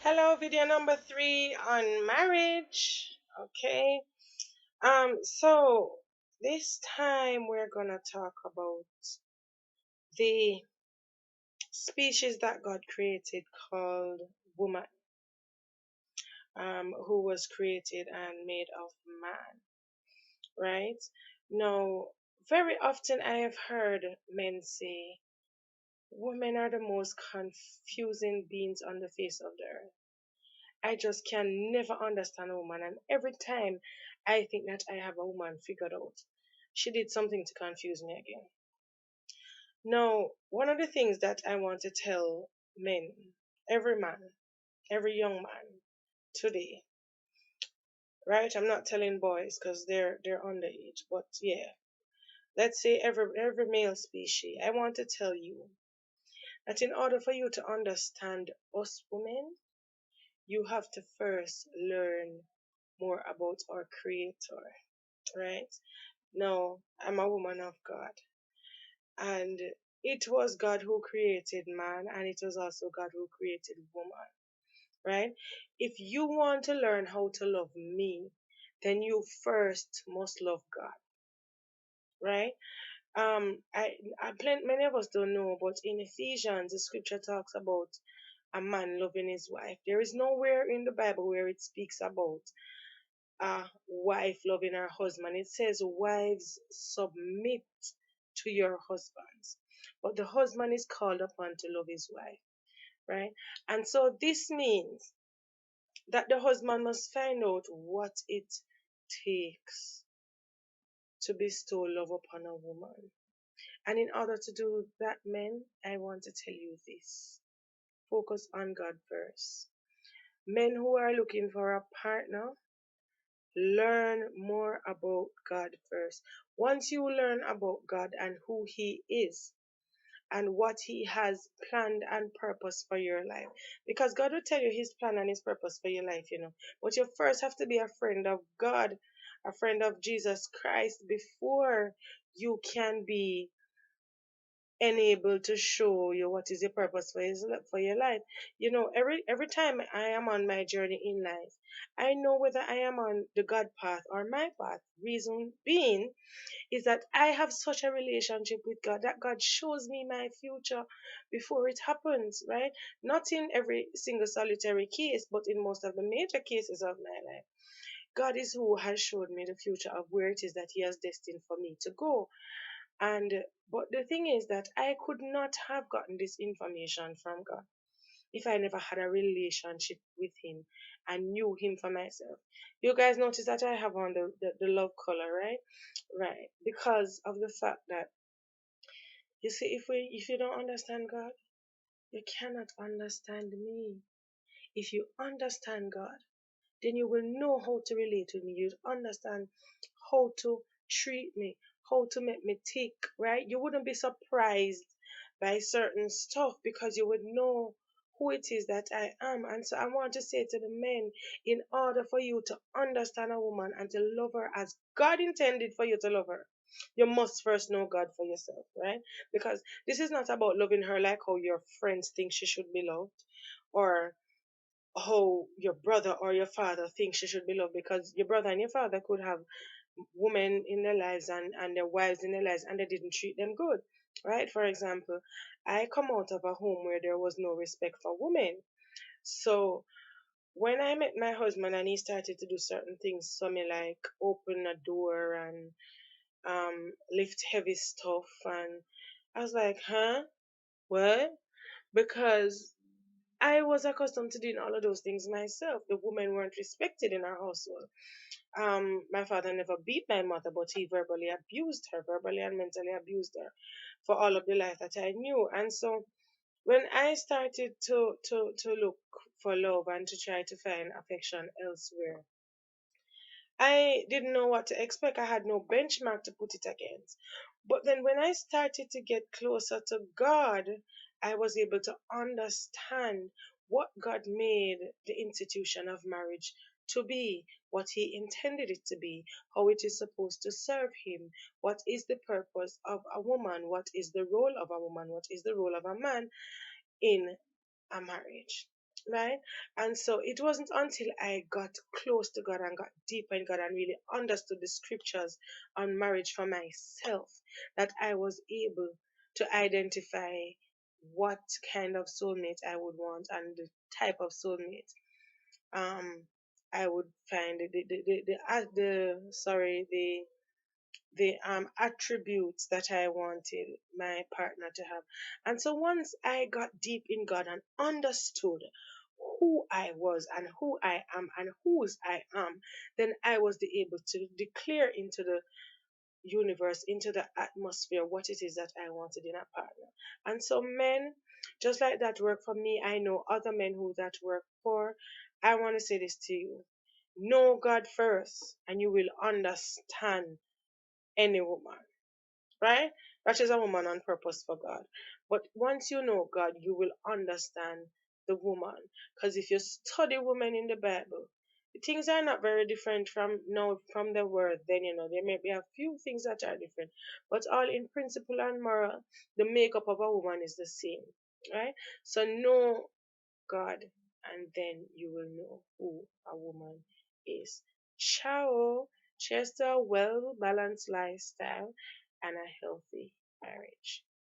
Hello, video number 3 on marriage. Okay. So this time we're gonna talk about the species that God created called woman, who was created and made of man, right? Now, very often I have heard men say women are the most confusing beings on the face of the earth. I just can never understand a woman. And every time I think that I have a woman figured out, she did something to confuse me again. Now, one of the things that I want to tell men, every man, every young man today, right? I'm not telling boys because they're underage, but yeah, let's say every male species. I want to tell you that in order for you to understand us women, you have to first learn more about our Creator, right? Now, I'm a woman of God, and it was God who created man, and it was also God who created woman, right? If you want to learn how to love me, then you first must love God, right? Many of us don't know, but in Ephesians, the scripture talks about a man loving his wife. There is nowhere in the Bible where it speaks about a wife loving her husband. It says, wives, submit to your husbands. But the husband is called upon to love his wife, right? And so this means that the husband must find out what it takes to bestow love upon a woman. And in order to do that, men, I want to tell you this: focus on God first. Men who are looking for a partner, learn more about God first. Once you learn about God and who He is and what He has planned and purpose for your life, because God will tell you His plan and His purpose for your life, but you first have to be a friend of God, a friend of Jesus Christ, before you can be enabled to show you what is your purpose for your life. Every time I am on my journey in life, I know whether I am on the God path or my path. Reason being is that I have such a relationship with God that God shows me my future before it happens, right? Not in every single solitary case, but in most of the major cases of my life. God is who has showed me the future of where it is that He has destined for me to go. And but the thing is that I could not have gotten this information from God if I never had a relationship with Him and knew Him for myself. You guys notice that I have on the love color, right? Right. Because of the fact that, you see, if you don't understand God, you cannot understand me. If you understand God, then you will know how to relate with me. You understand how to treat me, how to make me tick, right? You wouldn't be surprised by certain stuff because you would know who it is that I am. And so I want to say to the men, in order for you to understand a woman and to love her as God intended for you to love her, you must first know God for yourself, right? Because this is not about loving her like how your friends think she should be loved, or how your brother or your father thinks she should be loved, because your brother and your father could have women in their lives and their wives in their lives and they didn't treat them good, right? For example, I come out of a home where there was no respect for women. So when I met my husband and he started to do certain things, so me like open a door and lift heavy stuff, and I was like, huh? What? Because I was accustomed to doing all of those things myself. The women weren't respected in our household. My father never beat my mother, but he verbally abused her, verbally and mentally abused her for all of the life that I knew. And so when I started to look for love and to try to find affection elsewhere, I didn't know what to expect. I had no benchmark to put it against. But then when I started to get closer to God, I was able to understand what God made the institution of marriage to be, what He intended it to be, how it is supposed to serve Him, what is the purpose of a woman, what is the role of a woman, what is the role of a man in a marriage. right? And so it wasn't until I got close to God and got deeper in God and really understood the scriptures on marriage for myself that I was able to identify what kind of soulmate I would want and the type of soulmate um I would find the attributes that I wanted my partner to have. And so once I got deep in God and understood who I was and who I am and whose I am, then I was able to declare into the universe, into the atmosphere, what it is that I wanted in a partner. And so men, just like that work for me, I know other men who that work for. I want to say this to you. Know God first, and you will understand any woman, right? That is a woman on purpose for God. But once you know God, you will understand the woman. Because if you study women in the Bible, things are not very different from now from the word then, there may be a few things that are different, but all in principle and moral, the makeup of a woman is the same, right? So know God, and then you will know who a woman is. Ciao. Cheers to a well balanced lifestyle and a healthy marriage.